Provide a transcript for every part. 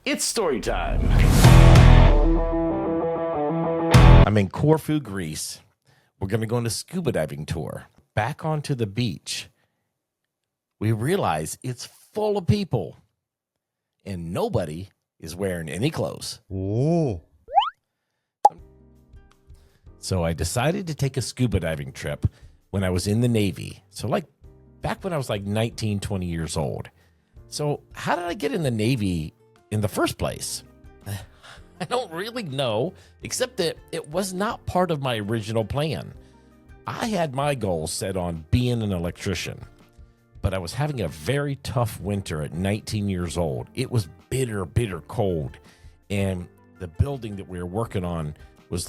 It's story time. I'm in Corfu, Greece. We're going to go on a scuba diving tour. Back onto the beach, we realize it's full of people, and nobody is wearing any clothes. Ooh. So I decided to take a scuba diving trip when I was in the Navy. So back when I was 19, 20 years old. So how did I get in the Navy in the first place? I don't really know, except that it was not part of my original plan. I had my goals set on being an electrician, but I was having a very tough winter at 19 years old. It was bitter, bitter cold, and the building that we were working on was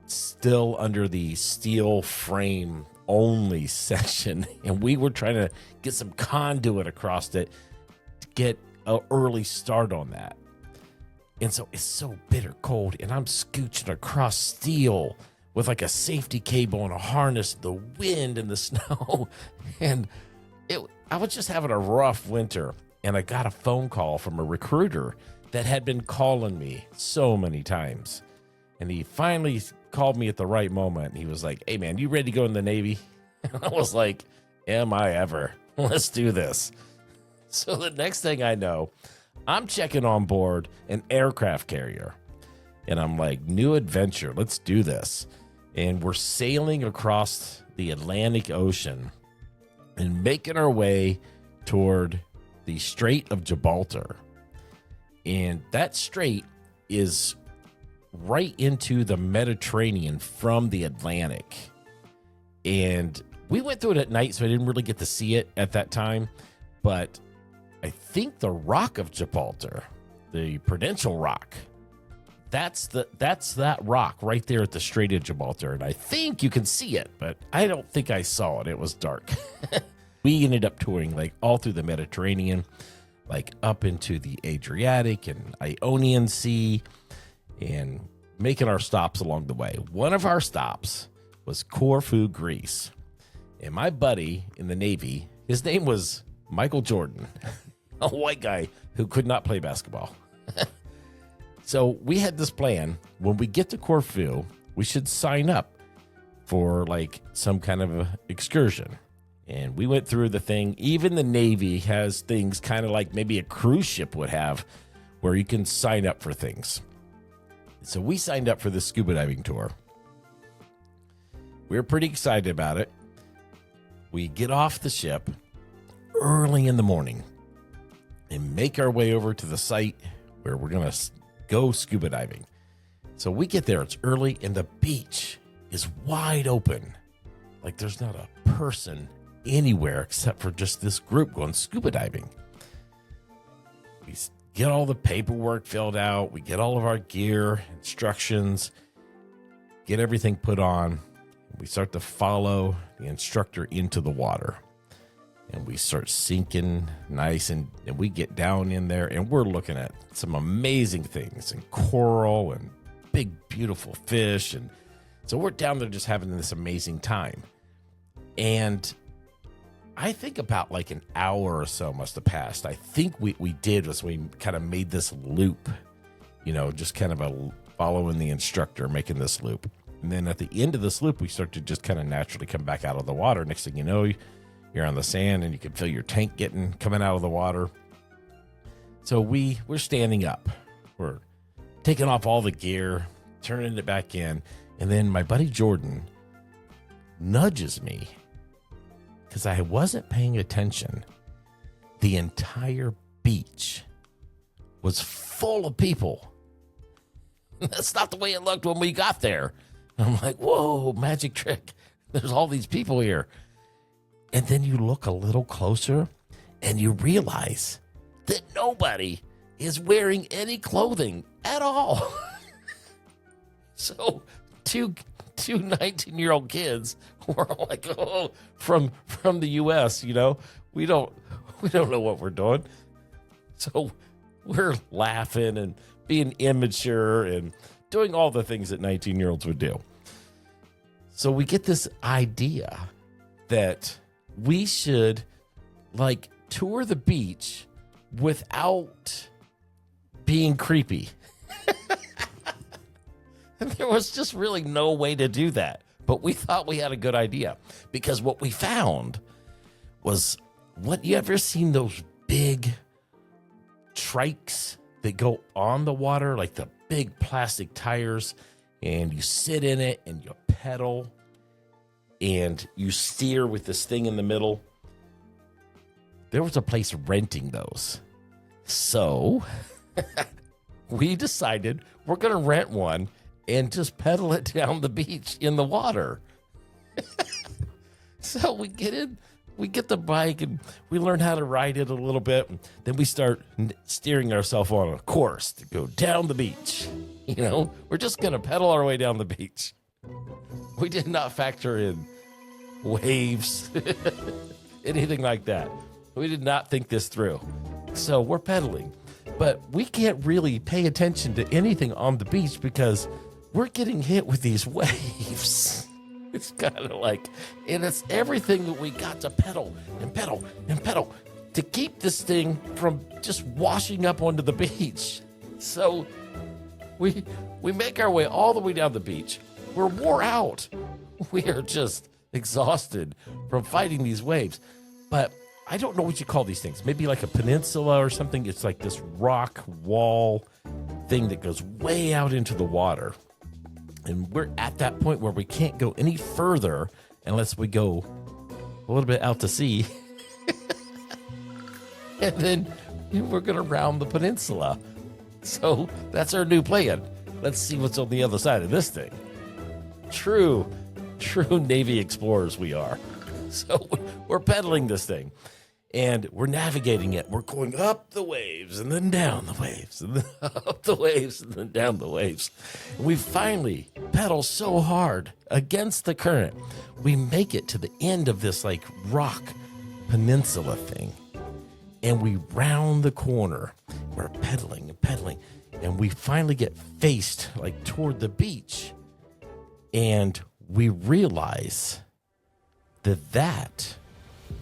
still under the steel frame only section, and we were trying to get some conduit across it to get an early start on that. And so it's so bitter cold, and I'm scooching across steel with a safety cable and a harness, the wind and the snow. And I was just having a rough winter, and I got a phone call from a recruiter that had been calling me so many times. And he finally called me at the right moment. He was like, "Hey, man, you ready to go in the Navy?" And I was like, "Am I ever? Let's do this." So the next thing I know, I'm checking on board an aircraft carrier. And I'm like, new adventure, let's do this. And we're sailing across the Atlantic Ocean and making our way toward the Strait of Gibraltar. And that strait is right into the Mediterranean from the Atlantic. And we went through it at night, so I didn't really get to see it at that time. But I think the Rock of Gibraltar, the Prudential Rock, that's that rock right there at the Strait of Gibraltar. And I think you can see it, but I don't think I saw it. It was dark. We ended up touring all through the Mediterranean, up into the Adriatic and Ionian Sea, and making our stops along the way. One of our stops was Corfu, Greece. And my buddy in the Navy, his name was Michael Jordan, a white guy who could not play basketball. So we had this plan. When we get to Corfu, we should sign up for some kind of a excursion. And we went through the thing. Even the Navy has things kind of like maybe a cruise ship would have, where you can sign up for things. So we signed up for the scuba diving tour. We were pretty excited about it. We get off the ship early in the morning and make our way over to the site where we're going to go scuba diving. So we get there, it's early, and the beach is wide open. There's not a person anywhere except for just this group going scuba diving. We get all the paperwork filled out. We get all of our gear, instructions, get everything put on. We start to follow the instructor into the water. And we start sinking nice, and we get down in there, and we're looking at some amazing things, and coral and big, beautiful fish. And so we're down there just having this amazing time. And I think about an hour or so must have passed. I think we did was we kind of made this loop, just kind of following the instructor, making this loop. And then at the end of this loop, we start to just kind of naturally come back out of the water. Next thing you know, you're on the sand, and you can feel your tank coming out of the water. So we're standing up. We're taking off all the gear, turning it back in. And then my buddy Jordan nudges me because I wasn't paying attention. The entire beach was full of people. That's not the way it looked when we got there. I'm like, whoa, magic trick. There's all these people here. And then you look a little closer and you realize that nobody is wearing any clothing at all. So two 19-year-old kids were from the U.S., we don't know what we're doing. So we're laughing and being immature and doing all the things that 19-year-olds would do. So we get this idea that we should tour the beach without being creepy. And there was just really no way to do that. But we thought we had a good idea, because what we found was, what, you ever seen those big trikes that go on the water, like the big plastic tires, and you sit in it and you pedal and you steer with this thing in the middle? There was a place renting those. So we decided we're going to rent one and just pedal it down the beach in the water. So we get in, we get the bike, and we learn how to ride it a little bit. And then we start steering ourselves on a course to go down the beach. You know, we're just going to pedal our way down the beach. We did not factor in waves, anything like that. We did not think this through. So we're pedaling, but we can't really pay attention to anything on the beach because we're getting hit with these waves. It's kind of like, and it's everything that we got to pedal and pedal and pedal to keep this thing from just washing up onto the beach. So we make our way all the way down the beach. We're wore out. We are just exhausted from fighting these waves. But I don't know what you call these things. Maybe like a peninsula or something. It's like this rock wall thing that goes way out into the water. And we're at that point where we can't go any further unless we go a little bit out to sea. And then we're going to round the peninsula. So that's our new plan. Let's see what's on the other side of this thing. True Navy explorers we are. So we're pedaling this thing. And we're navigating it. We're going up the waves and then down the waves and then up the waves and then down the waves. And we finally pedal so hard against the current. We make it to the end of this like rock peninsula thing. And we round the corner. We're pedaling and pedaling. And we finally get faced like toward the beach. And we realize that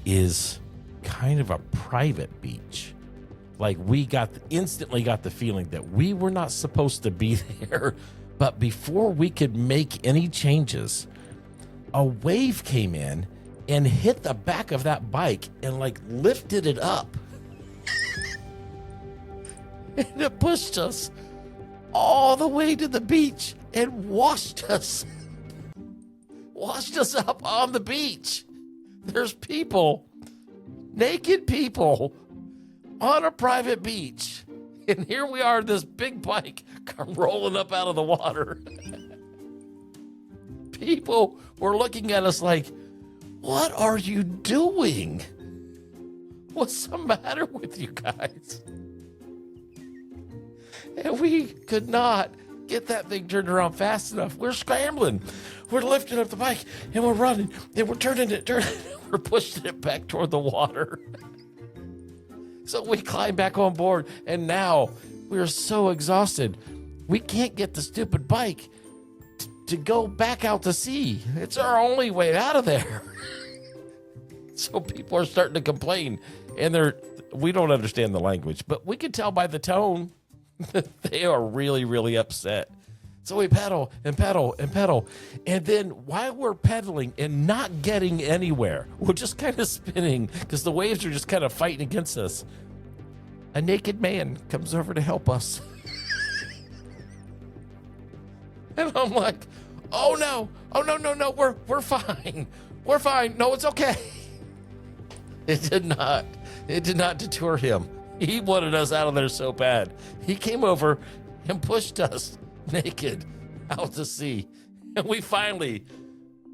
is kind of a private beach. Like we instantly got the feeling that we were not supposed to be there. But before we could make any changes, a wave came in and hit the back of that bike and like lifted it up. And it pushed us all the way to the beach and washed us up on the beach. There's people, naked people, on a private beach. And here we are, this big bike come rolling up out of the water. People were looking at us like, what are you doing? What's the matter with you guys? And we could not get that thing turned around fast enough. We're scrambling. We're lifting up the bike, and we're running, and we're turning it. We're pushing it back toward the water. So we climb back on board, and now we're so exhausted. We can't get the stupid bike to go back out to sea. It's our only way out of there. So people are starting to complain, and we don't understand the language, but we can tell by the tone that they are really, really upset. So we pedal and pedal and pedal. And then while we're pedaling and not getting anywhere, we're just kind of spinning because the waves are just kind of fighting against us. A naked man comes over to help us. And I'm like, oh no, we're fine. We're fine. No, it's okay. It did not deter him. He wanted us out of there so bad. He came over and pushed us naked out to sea. And we finally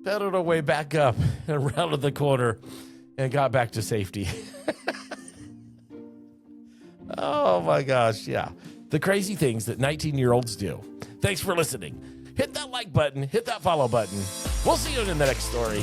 pedaled our way back up and rounded the corner and got back to safety. Oh my gosh, yeah. The crazy things that 19-year-olds do. Thanks for listening. Hit that like button, hit that follow button. We'll see you in the next story.